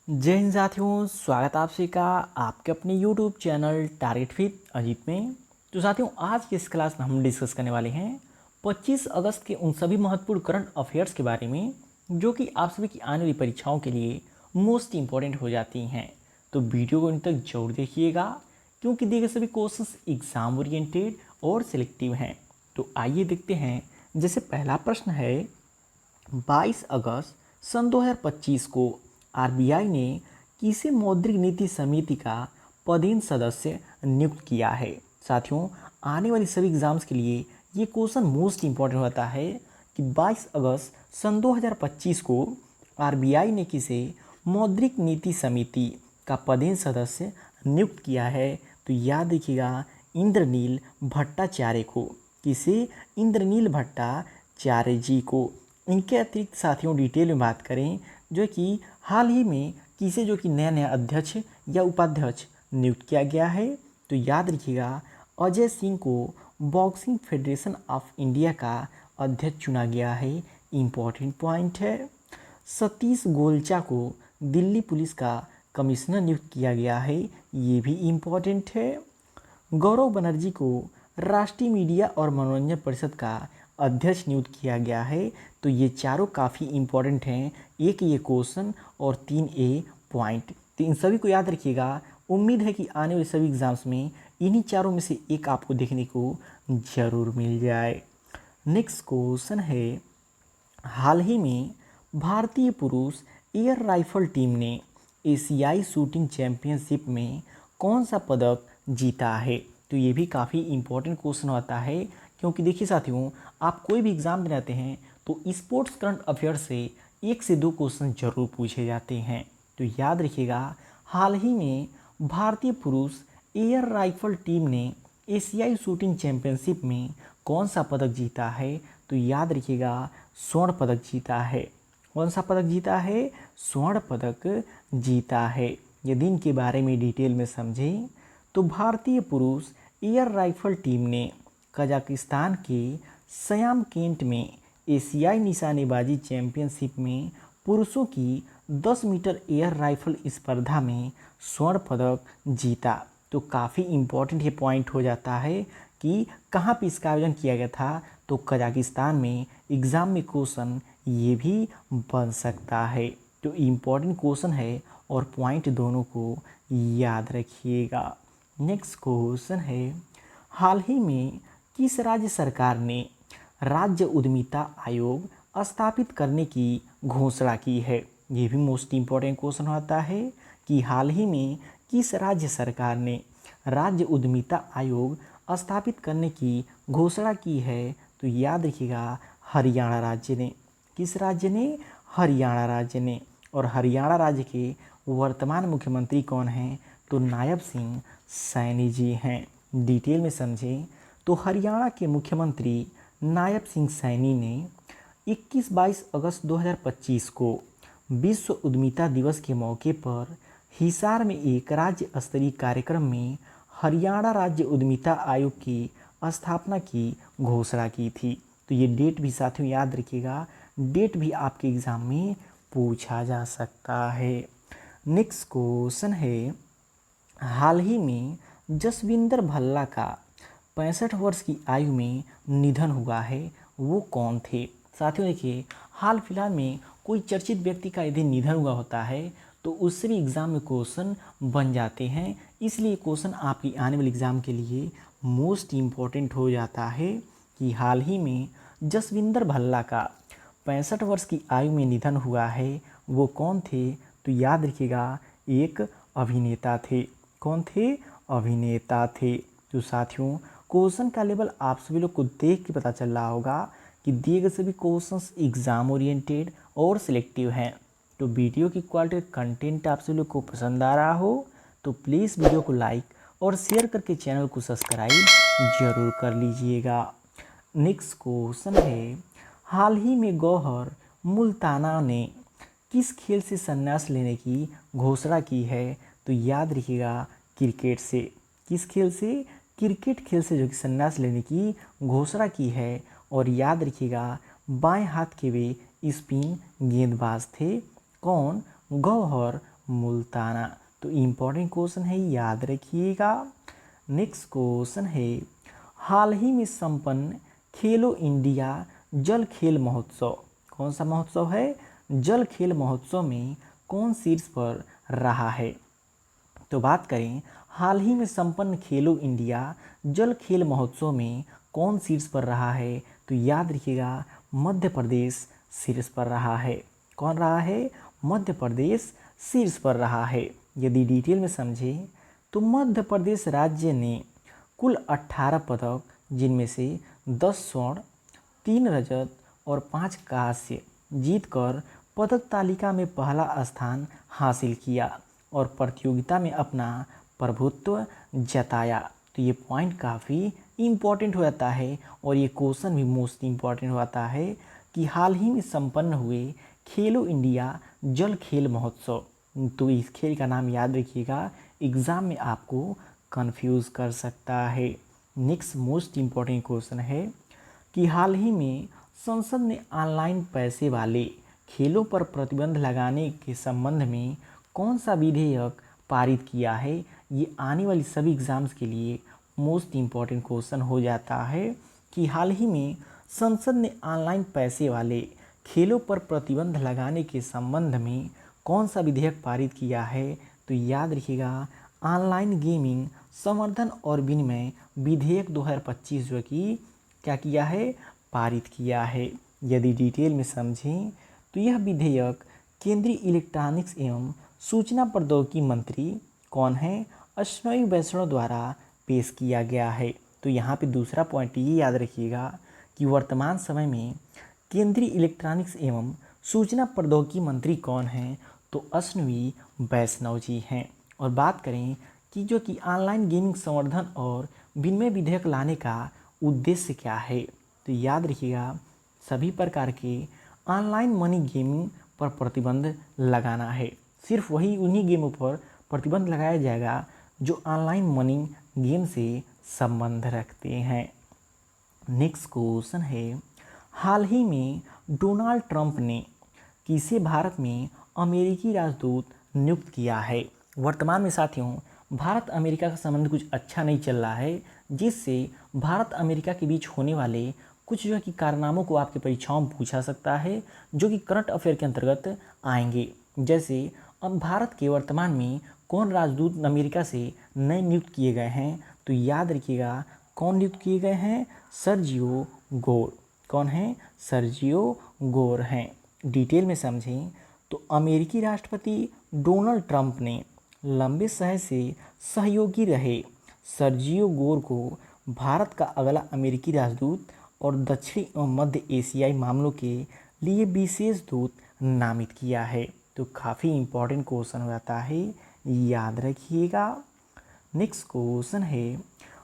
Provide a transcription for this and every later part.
जय हिंद साथियों, स्वागत आप सभी का आपके अपने YouTube channel target with Ajit में। तो साथियों, आज की इस क्लास में हम डिस्कस करने वाले हैं 25 अगस्त के उन सभी महत्वपूर्ण करंट अफेयर्स के बारे में जो कि आप सभी की आने वाली परीक्षाओं के लिए मोस्ट इंपॉर्टेंट हो जाती हैं। तो वीडियो को अंत तक जरूर देखिएगा क्योंकि दिए गए सभी क्वेश्चंस एग्जाम ओरिएंटेड और सिलेक्टिव हैं। तो आइए देखते हैं। जैसे पहला प्रश्न है, 22 अगस्त सन 2025 को आरबीआई ने किसे मौद्रिक नीति समिति का पदेन सदस्य नियुक्त किया है। साथियों, आने वाली सभी एग्जाम्स के लिए ये क्वेश्चन मोस्ट इंपॉर्टेंट होता है कि 22 अगस्त सन 2025 को आरबीआई ने किसे मौद्रिक नीति समिति का पदेन सदस्य नियुक्त किया है। तो याद रखिएगा, इंद्रनील भट्टाचार्य को। किसे? इंद्रनील भट्टाचार्य जी को। इनके अतिरिक्त साथियों, डिटेल में बात करें जो कि हाल ही में किसे जो कि नया अध्यक्ष या उपाध्यक्ष नियुक्त किया गया है। तो याद रखिएगा, अजय सिंह को बॉक्सिंग फेडरेशन ऑफ इंडिया का अध्यक्ष चुना गया है। इम्पॉर्टेंट पॉइंट है। सतीश गोलचा को दिल्ली पुलिस का कमिश्नर नियुक्त किया गया है। ये भी इम्पॉर्टेंट है। गौरव बनर्जी को राष्ट्रीय मीडिया और मनोरंजन परिषद का अध्यक्ष नियुक्त किया गया है। तो ये चारों काफ़ी इम्पॉर्टेंट हैं। एक ये क्वेश्चन और 3A पॉइंट, तो इन सभी को याद रखिएगा। उम्मीद है कि आने वाले सभी एग्जाम्स में इन्हीं चारों में से एक आपको देखने को ज़रूर मिल जाए। नेक्स्ट क्वेश्चन है, हाल ही में भारतीय पुरुष एयर राइफल टीम ने एशियाई शूटिंग चैंपियनशिप में कौन सा पदक जीता है। तो ये भी काफ़ी इम्पोर्टेंट क्वेश्चन होता है क्योंकि देखिए साथियों, आप कोई भी एग्ज़ाम देते हैं तो स्पोर्ट्स करंट अफेयर से 1 से 2 क्वेश्चन जरूर पूछे जाते हैं। तो याद रखिएगा, हाल ही में भारतीय पुरुष एयर राइफल टीम ने एशियाई शूटिंग चैंपियनशिप में कौन सा पदक जीता है। तो याद रखिएगा, स्वर्ण पदक जीता है। कौन सा पदक जीता है? स्वर्ण पदक जीता है। यदि इनके बारे में डिटेल में समझें तो भारतीय पुरुष एयर राइफल टीम ने कजाकिस्तान के सयामकेंट में एशियाई निशानेबाजी चैंपियनशिप में पुरुषों की 10 मीटर एयर राइफल स्पर्धा में स्वर्ण पदक जीता। तो काफ़ी इम्पोर्टेंट ये पॉइंट हो जाता है कि कहाँ पे इसका आयोजन किया गया था। तो कजाकिस्तान में। एग्ज़ाम में क्वेश्चन ये भी बन सकता है। तो इम्पोर्टेंट क्वेश्चन है और पॉइंट दोनों को याद रखिएगा। नेक्स्ट क्वेश्चन है, हाल ही में किस राज्य सरकार ने राज्य उद्यमिता आयोग स्थापित करने की घोषणा की है। ये भी मोस्ट इम्पोर्टेंट क्वेश्चन होता है कि हाल ही में किस राज्य सरकार ने राज्य उद्यमिता आयोग स्थापित करने की घोषणा की है। तो याद रखिएगा, हरियाणा राज्य ने। किस राज्य ने? हरियाणा राज्य ने। और हरियाणा राज्य के वर्तमान मुख्यमंत्री कौन हैं? तो नायब सिंह सैनी जी हैं। डिटेल में समझें तो हरियाणा के मुख्यमंत्री नायब सिंह सैनी ने 21-22 अगस्त 2025 को विश्व उद्यमिता दिवस के मौके पर हिसार में एक राज्य स्तरीय कार्यक्रम में हरियाणा राज्य उद्यमिता आयोग की स्थापना की घोषणा की थी। तो ये डेट भी साथियों याद रखिएगा, डेट भी आपके एग्ज़ाम में पूछा जा सकता है। नेक्स्ट क्वेश्चन है, हाल ही में जसविंदर भल्ला का 65 वर्ष की आयु में निधन हुआ है। वो कौन थे? साथियों देखिए, हाल फिलहाल में कोई चर्चित व्यक्ति का यदि निधन हुआ होता है तो उससे भी एग्ज़ाम में क्वेश्चन बन जाते हैं। इसलिए क्वेश्चन आपकी आने वाले एग्ज़ाम के लिए मोस्ट इम्पॉर्टेंट हो जाता है कि हाल ही में जसविंदर भल्ला का 65 वर्ष की आयु में निधन हुआ है। वो कौन थे? तो याद रखिएगा, एक अभिनेता थे। कौन थे? अभिनेता थे। तो साथियों, क्वेश्चन का लेवल आप सभी लोग को देख के पता चल रहा होगा कि दिए गए सभी क्वेश्चंस एग्जाम ओरिएंटेड और सिलेक्टिव हैं। तो वीडियो की क्वालिटी कंटेंट आप सभी लोग को पसंद आ रहा हो तो प्लीज़ वीडियो को लाइक और शेयर करके चैनल को सब्सक्राइब जरूर कर लीजिएगा। नेक्स्ट क्वेश्चन है, हाल ही में गौहर मुल्ताना ने किस खेल से संन्यास लेने की घोषणा की है। तो याद रखिएगा, क्रिकेट से। किस खेल से? क्रिकेट खेल से जो कि संन्यास लेने की घोषणा की है। और याद रखिएगा, बाएं हाथ के वे स्पिन गेंदबाज थे। कौन? गौहर मुल्ताना। तो इम्पोर्टेंट क्वेश्चन है, याद रखिएगा। नेक्स्ट क्वेश्चन है, हाल ही में संपन्न खेलो इंडिया जल खेल महोत्सव, कौन सा महोत्सव है? जल खेल महोत्सव में कौन शीर्ष पर रहा है? तो बात करें हाल ही में संपन्न खेलो इंडिया जल खेल महोत्सव में कौन शीर्ष पर रहा है? तो याद रखिएगा, मध्य प्रदेश शीर्ष पर रहा है। कौन रहा है? मध्य प्रदेश शीर्ष पर रहा है। यदि डिटेल में समझें तो मध्य प्रदेश राज्य ने कुल 18 पदक, जिनमें से 10 स्वर्ण, 3 रजत और 5 कांस्य जीतकर पदक तालिका में पहला स्थान हासिल किया और प्रतियोगिता में अपना प्रभुत्व जताया। तो ये पॉइंट काफ़ी इम्पॉर्टेंट हो जाता है और ये क्वेश्चन भी मोस्ट इम्पॉर्टेंट हो जाता है कि हाल ही में संपन्न हुए खेलो इंडिया जल खेल महोत्सव। तो इस खेल का नाम याद रखिएगा, एग्ज़ाम में आपको कंफ्यूज कर सकता है। नेक्स्ट मोस्ट इम्पॉर्टेंट क्वेश्चन है कि हाल ही में संसद ने ऑनलाइन पैसे वाले खेलों पर प्रतिबंध लगाने के संबंध में कौन सा विधेयक पारित किया है? ये आने वाली सभी एग्ज़ाम्स के लिए मोस्ट इम्पॉर्टेंट क्वेश्चन हो जाता है कि हाल ही में संसद ने ऑनलाइन पैसे वाले खेलों पर प्रतिबंध लगाने के संबंध में कौन सा विधेयक पारित किया है? तो याद रखिएगा, ऑनलाइन गेमिंग संवर्धन और विनिमय विधेयक 2025 जो कि क्या किया है? पारित किया है। यदि डिटेल में समझें तो यह विधेयक केंद्रीय इलेक्ट्रॉनिक्स एवं सूचना प्रौद्योगिकी मंत्री कौन है? अश्विनी वैष्णव द्वारा पेश किया गया है। तो यहाँ पे दूसरा पॉइंट ये याद रखिएगा कि वर्तमान समय में केंद्रीय इलेक्ट्रॉनिक्स एवं सूचना प्रौद्योगिकी मंत्री कौन हैं? तो अश्विनी वैष्णव जी हैं। और बात करें कि जो कि ऑनलाइन गेमिंग संवर्धन और विनिमय विधेयक लाने का उद्देश्य क्या है? तो याद रखिएगा, सभी प्रकार के ऑनलाइन मनी गेमिंग पर प्रतिबंध लगाना है। सिर्फ वही उन्हीं गेमों पर प्रतिबंध लगाया जाएगा जो ऑनलाइन मनी गेम से संबंध रखते हैं। नेक्स्ट क्वेश्चन है, हाल ही में डोनाल्ड ट्रंप ने किसे भारत में अमेरिकी राजदूत नियुक्त किया है? वर्तमान में साथियों, भारत अमेरिका का संबंध कुछ अच्छा नहीं चल रहा है, जिससे भारत अमेरिका के बीच होने वाले कुछ जो है कि कारनामों को आपके परीक्षाओं में पूछा सकता है, जो कि करंट अफेयर के अंतर्गत आएंगे। जैसे अब भारत के वर्तमान में कौन राजदूत अमेरिका से नए नियुक्त किए गए हैं? तो याद रखिएगा, कौन नियुक्त किए गए हैं? Sergio Gor. कौन है? सर्जियो गोर हैं। डिटेल में समझें तो अमेरिकी राष्ट्रपति डोनाल्ड ट्रंप ने लंबे समय से सहयोगी रहे सर्जियो गोर को भारत का अगला अमेरिकी राजदूत और दक्षिण एवं मध्य एशियाई मामलों के लिए विशेष दूत नामित किया है। तो काफ़ी इम्पोर्टेंट क्वेश्चन हो जाता है, याद रखिएगा। नेक्स्ट क्वेश्चन है,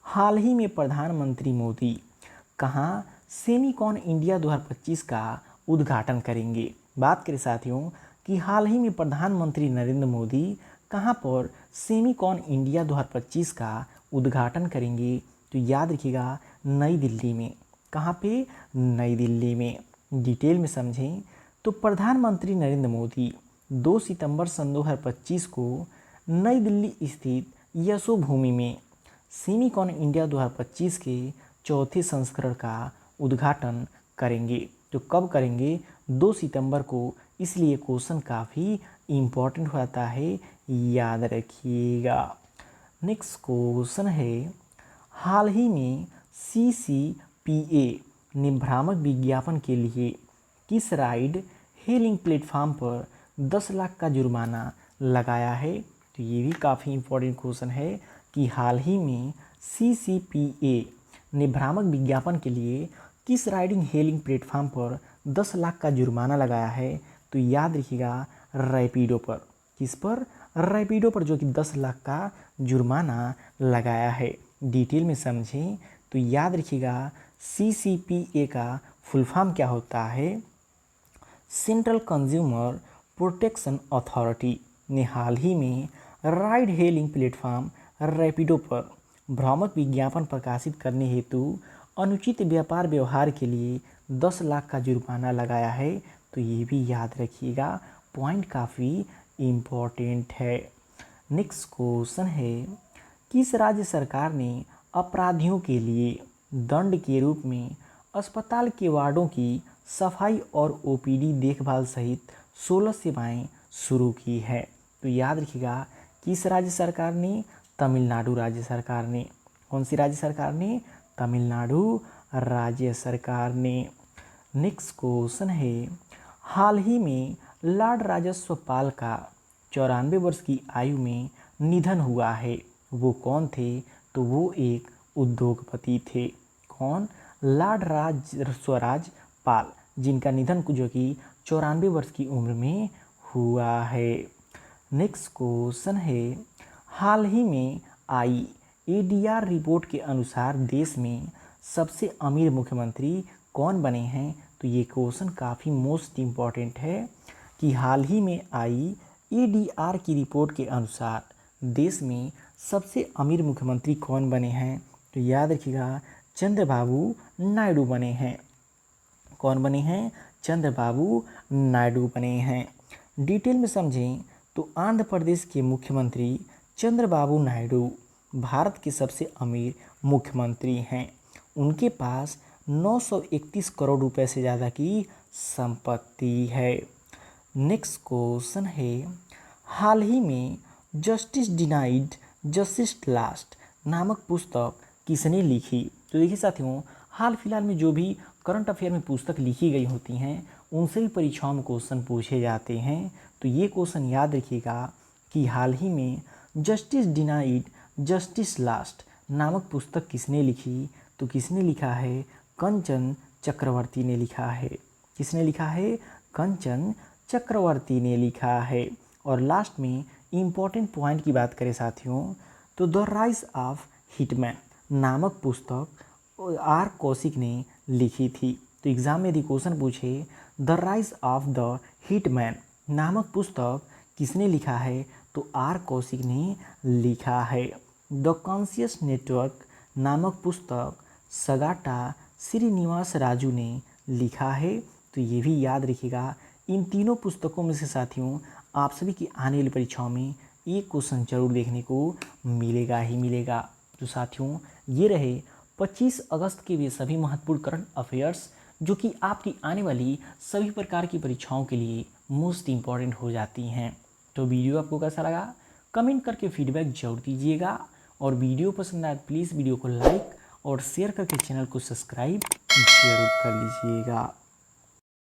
हाल ही में प्रधानमंत्री मोदी कहाँ सेमीकॉन इंडिया 2025 का उद्घाटन करेंगे? बात करें साथियों कि हाल ही में प्रधानमंत्री नरेंद्र मोदी कहाँ पर सेमीकॉन इंडिया 2025 का उद्घाटन करेंगे? तो याद रखिएगा, नई दिल्ली में। कहाँ पे? नई दिल्ली में। डिटेल में समझें तो प्रधानमंत्री नरेंद्र मोदी 2 सितंबर सन 2025 को नई दिल्ली स्थित यशोभूमि में सेमीकॉन इंडिया 2025 के चौथे संस्करण का उद्घाटन करेंगे। तो कब करेंगे? 2 सितंबर को। इसलिए क्वेश्चन काफ़ी इम्पोर्टेंट हो जाता है, याद रखिएगा। नेक्स्ट क्वेश्चन है, हाल ही में CCPA ने भ्रामक विज्ञापन के लिए किस राइड हेलिंग प्लेटफॉर्म पर 10 लाख का जुर्माना लगाया है? तो ये भी काफ़ी इम्पोर्टेंट क्वेश्चन है कि हाल ही में CCPA ने भ्रामक विज्ञापन के लिए किस राइडिंग हेलिंग प्लेटफॉर्म पर 10 लाख का जुर्माना लगाया है? तो याद रखिएगा, रैपिडो पर। किस पर? रैपिडो पर, जो कि 10 लाख का जुर्माना लगाया है। डिटेल में समझें तो याद रखिएगा, CCPA का फुल फॉर्म क्या होता है? सेंट्रल कंज्यूमर प्रोटेक्शन अथॉरिटी ने हाल ही में राइड हेलिंग प्लेटफॉर्म रैपिडो पर भ्रामक विज्ञापन प्रकाशित करने हेतु अनुचित व्यापार व्यवहार के लिए 10 लाख का जुर्माना लगाया है। तो ये भी याद रखिएगा, पॉइंट काफ़ी इम्पोर्टेंट है। नेक्स्ट क्वेश्चन है, किस राज्य सरकार ने अपराधियों के लिए दंड के रूप में अस्पताल के वार्डों की सफाई और ओपीडी देखभाल सहित 16 सेवाएं शुरू की है? तो याद रखिएगा, किस राज्य सरकार ने? तमिलनाडु राज्य सरकार ने। कौन सी राज्य सरकार ने? तमिलनाडु राज्य सरकार ने। नेक्स्ट क्वेश्चन है, हाल ही में लॉर्ड राजस्व पाल का 94 वर्ष की आयु में निधन हुआ है, वो कौन थे? तो वो एक उद्योगपति थे। कौन? लॉर्ड राजस्वराज पाल, जिनका निधन जो कि 94 वर्ष की उम्र में हुआ है। नेक्स्ट क्वेश्चन है, हाल ही में आई एडीआर रिपोर्ट के अनुसार देश में सबसे अमीर मुख्यमंत्री कौन बने हैं? तो ये क्वेश्चन काफ़ी मोस्ट इम्पॉर्टेंट है कि हाल ही में आई एडीआर की रिपोर्ट के अनुसार देश में सबसे अमीर मुख्यमंत्री कौन बने हैं? तो याद रखिएगा, चंद्रबाबू नायडू बने हैं। कौन बने हैं? चंद्रबाबू नायडू बने हैं। डिटेल में समझें तो आंध्र प्रदेश के मुख्यमंत्री चंद्रबाबू नायडू भारत के सबसे अमीर मुख्यमंत्री हैं। उनके पास 931 करोड़ रुपए से ज़्यादा की संपत्ति है। नेक्स्ट क्वेश्चन है, हाल ही में जस्टिस डिनाइड जस्टिस लास्ट नामक पुस्तक किसने लिखी? तो देखिए साथियों, हाल फिलहाल में जो भी करंट अफेयर में पुस्तक लिखी गई होती हैं उनसे भी परीक्षाओं में क्वेश्चन पूछे जाते हैं। तो ये क्वेश्चन याद रखिएगा कि हाल ही में जस्टिस डिनाइड जस्टिस लास्ट नामक पुस्तक किसने लिखी? तो किसने लिखा है? कंचन चक्रवर्ती ने लिखा है। किसने लिखा है? कंचन चक्रवर्ती ने लिखा है। और लास्ट में इम्पॉर्टेंट पॉइंट की बात करें साथियों, तो द राइज ऑफ हिटमैन नामक पुस्तक आर कौशिक ने लिखी थी। तो एग्जाम में यदि क्वेश्चन पूछे the rise of the hitman नामक पुस्तक किसने लिखा है? तो आर कौशिक ने लिखा है। द कॉन्शियस नेटवर्क नामक पुस्तक सगाटा श्रीनिवास राजू ने लिखा है। तो ये भी याद रखिएगा, इन तीनों पुस्तकों में से साथियों आप सभी की आने वाली परीक्षाओं में एक क्वेश्चन जरूर देखने को मिलेगा ही मिलेगा। तो साथियों, ये रहे 25 अगस्त के वे सभी महत्वपूर्ण करंट अफेयर्स जो कि आपकी आने वाली सभी प्रकार की परीक्षाओं के लिए मोस्ट इम्पॉर्टेंट हो जाती हैं। तो वीडियो आपको कैसा लगा कमेंट करके फीडबैक जरूर दीजिएगा, और वीडियो पसंद आए प्लीज़ वीडियो को लाइक और शेयर करके चैनल को सब्सक्राइब जरूर कर लीजिएगा।